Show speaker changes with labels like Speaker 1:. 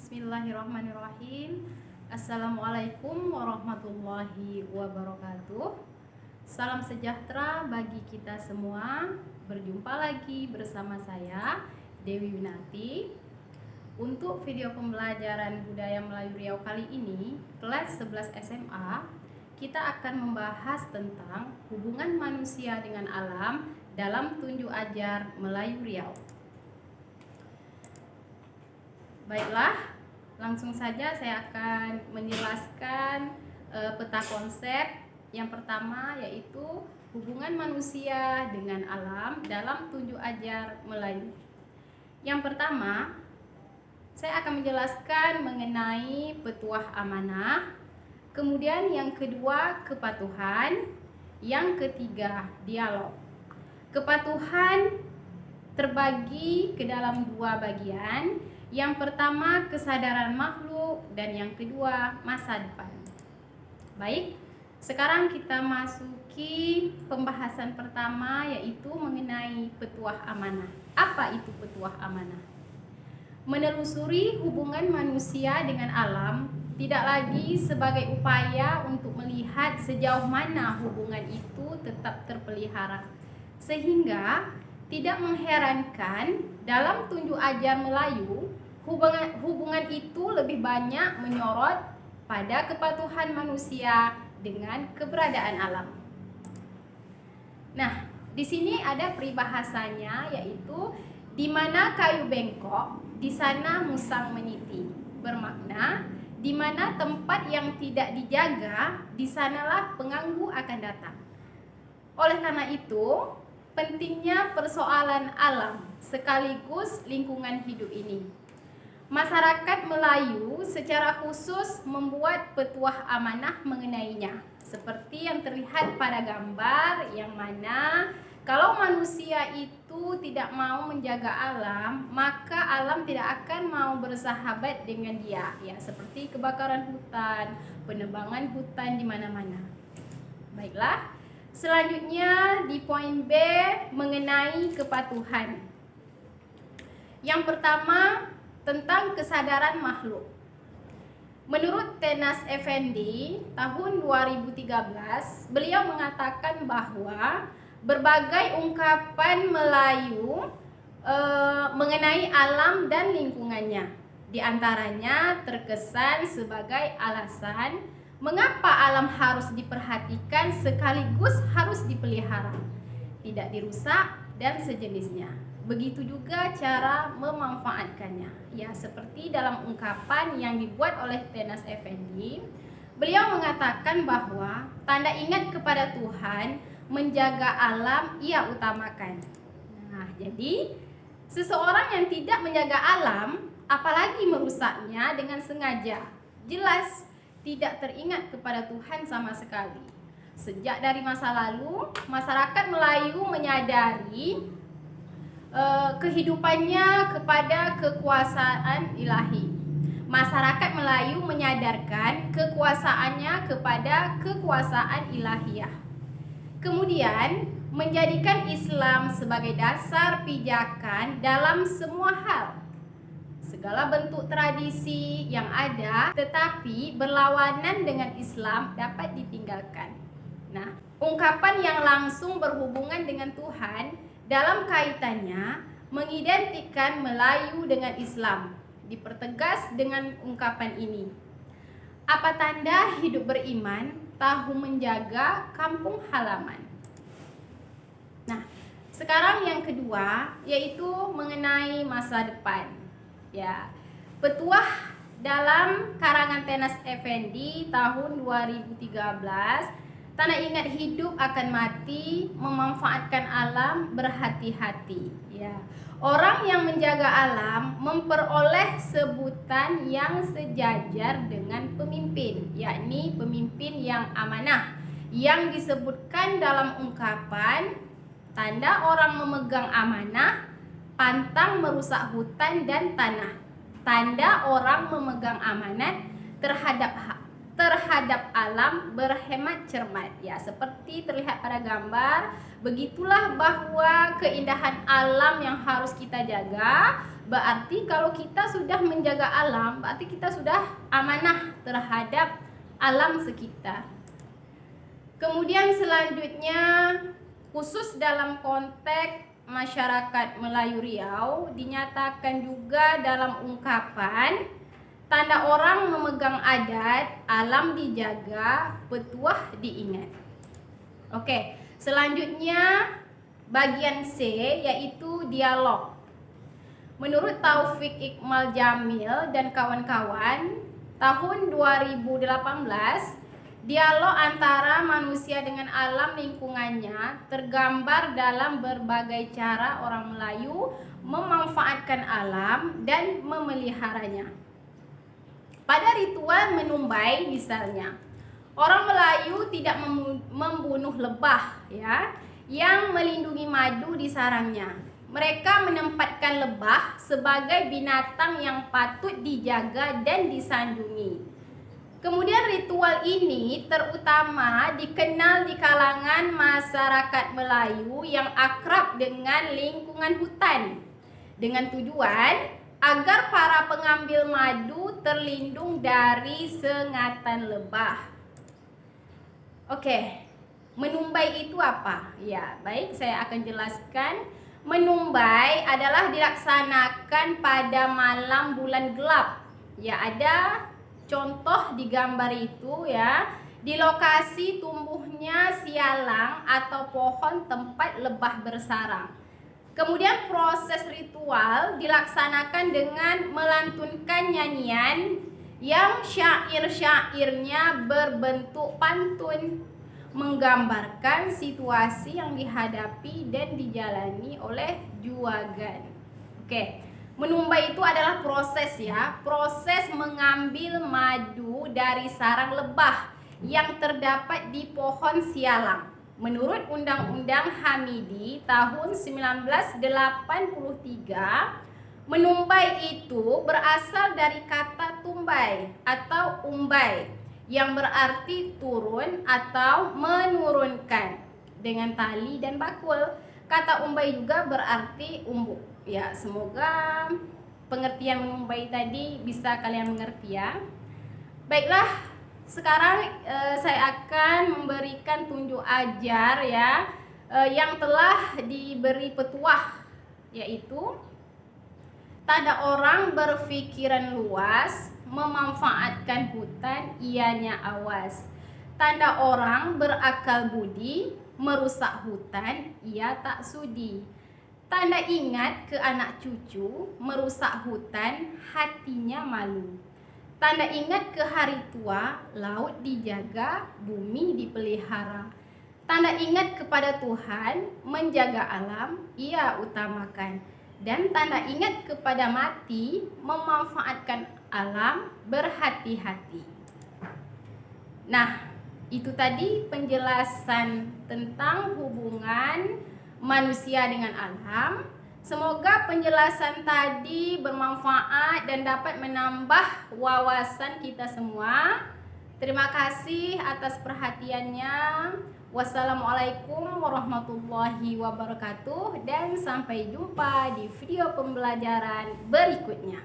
Speaker 1: Bismillahirrahmanirrahim. Assalamualaikum warahmatullahi wabarakatuh. Salam sejahtera bagi kita semua. Berjumpa lagi bersama saya, Dewi Winati. Untuk video pembelajaran budaya Melayu Riau kali ini, kelas 11 SMA, kita akan membahas tentang hubungan manusia dengan alam dalam tunjuk ajar Melayu Riau. Baiklah, langsung saja saya akan menjelaskan peta konsep. Yang pertama yaitu hubungan manusia dengan alam dalam tunjuk ajar Melayu. Yang pertama, saya akan menjelaskan mengenai petuah amanah. Kemudian yang kedua, kepatuhan. Yang ketiga, dialog. Kepatuhan terbagi ke dalam dua bagian. Yang pertama, kesadaran makhluk, dan yang kedua, masa depan. Baik, sekarang kita masuki pembahasan pertama, yaitu mengenai petuah amanah. Apa itu petuah amanah? Menelusuri hubungan manusia dengan alam tidak lagi sebagai upaya untuk melihat sejauh mana hubungan itu tetap terpelihara, sehingga tidak mengherankan dalam tunjuk ajar Melayu hubungan itu lebih banyak menyorot pada kepatuhan manusia dengan keberadaan alam. Nah, di sini ada peribahasanya, yaitu di mana kayu bengkok, di sana musang meniti. Bermakna di mana tempat yang tidak dijaga, di sanalah pengganggu akan datang. Oleh karena itu, pentingnya persoalan alam sekaligus lingkungan hidup ini. Masyarakat Melayu secara khusus membuat petuah amanah mengenainya, seperti yang terlihat pada gambar, yang mana kalau manusia itu tidak mau menjaga alam, maka alam tidak akan mau bersahabat dengan dia, ya, seperti kebakaran hutan, penebangan hutan di mana-mana. Baiklah, selanjutnya di poin B mengenai kepatuhan. Yang pertama, tentang kesadaran makhluk. Menurut Tenas Effendi tahun 2013, beliau mengatakan bahwa berbagai ungkapan Melayu mengenai alam dan lingkungannya, di antaranya terkesan sebagai alasan mengapa alam harus diperhatikan sekaligus harus dipelihara, tidak dirusak dan sejenisnya. Begitu juga cara memanfaatkannya, ya, seperti dalam ungkapan yang dibuat oleh Tenas Effendi. Beliau mengatakan bahwa tanda ingat kepada Tuhan, menjaga alam ia utamakan. Nah, jadi seseorang yang tidak menjaga alam, apalagi merusaknya dengan sengaja, jelas tidak teringat kepada Tuhan sama sekali. Sejak dari masa lalu, masyarakat Melayu menyadari kehidupannya kepada kekuasaan ilahi. Masyarakat Melayu menyadarkan kekuasaannya kepada kekuasaan ilahiyah. Kemudian menjadikan Islam sebagai dasar pijakan dalam semua hal. Segala bentuk tradisi yang ada tetapi berlawanan dengan Islam dapat ditinggalkan. Nah, ungkapan yang langsung berhubungan dengan Tuhan dalam kaitannya mengidentikan Melayu dengan Islam dipertegas dengan ungkapan ini. Apa tanda hidup beriman? Tahu menjaga kampung halaman. Nah, sekarang yang kedua yaitu mengenai masa depan. Ya, petuah dalam karangan Tenas Effendi tahun 2013, tanda ingat hidup akan mati, memanfaatkan alam, berhati-hati. Ya, orang yang menjaga alam memperoleh sebutan yang sejajar dengan pemimpin, yakni pemimpin yang amanah, yang disebutkan dalam ungkapan tanda orang memegang amanah, pantang merusak hutan dan tanah. Tanda orang memegang amanat terhadap alam, berhemat cermat, ya, seperti terlihat pada gambar. Begitulah bahwa keindahan alam yang harus kita jaga, Berarti kalau kita sudah menjaga alam, berarti kita sudah amanah terhadap alam sekitar. Kemudian selanjutnya, khusus dalam konteks masyarakat Melayu Riau, dinyatakan juga dalam ungkapan tanda orang memegang adat, alam dijaga, petuah diingat. Oke, selanjutnya bagian C yaitu dialog. Menurut Taufik Iqmal Jamil dan kawan-kawan, tahun 2018 dialog antara manusia dengan alam lingkungannya tergambar dalam berbagai cara orang Melayu memanfaatkan alam dan memeliharanya. Pada ritual menumbai misalnya, orang Melayu tidak membunuh lebah ya, yang melindungi madu di sarangnya. Mereka menempatkan lebah sebagai binatang yang patut dijaga dan disanjungi. Kemudian ritual ini terutama dikenal di kalangan masyarakat Melayu yang akrab dengan lingkungan hutan, dengan tujuan agar para pengambil madu terlindung dari sengatan lebah. Oke, menumbai itu apa? Ya, baik, saya akan jelaskan. Menumbai adalah dilaksanakan pada malam bulan gelap. Ya, ada contoh di gambar itu ya, di lokasi tumbuhnya sialang atau pohon tempat lebah bersarang. Kemudian proses ritual dilaksanakan dengan melantunkan nyanyian yang syair-syairnya berbentuk pantun, menggambarkan situasi yang dihadapi dan dijalani oleh juagan. Oke. Menumbai itu adalah proses ya, proses mengambil madu dari sarang lebah yang terdapat di pohon sialang. Menurut Undang-Undang Hamidi tahun 1983, menumbai itu berasal dari kata tumbai atau umbai yang berarti turun atau menurunkan dengan tali dan bakul. Kata umbai juga berarti umbuk. Ya, semoga pengertian menumbai tadi bisa kalian mengerti ya. Baiklah, sekarang saya akan memberikan tunjuk ajar ya, yang telah diberi petuah, yaitu tanda orang berpikiran luas, memanfaatkan hutan, ianya awas. Tanda orang berakal budi, merusak hutan, ia tak sudi. Tanda ingat ke anak cucu, merusak hutan, hatinya malu. Tanda ingat ke hari tua, laut dijaga, bumi dipelihara. Tanda ingat kepada Tuhan, menjaga alam, ia utamakan. Dan tanda ingat kepada mati, memanfaatkan alam, berhati-hati. Nah, itu tadi penjelasan tentang hubungan manusia dengan alam. Semoga penjelasan tadi bermanfaat dan dapat menambah wawasan kita semua. Terima kasih atas perhatiannya. Wassalamualaikum warahmatullahi wabarakatuh dan sampai jumpa di video pembelajaran berikutnya.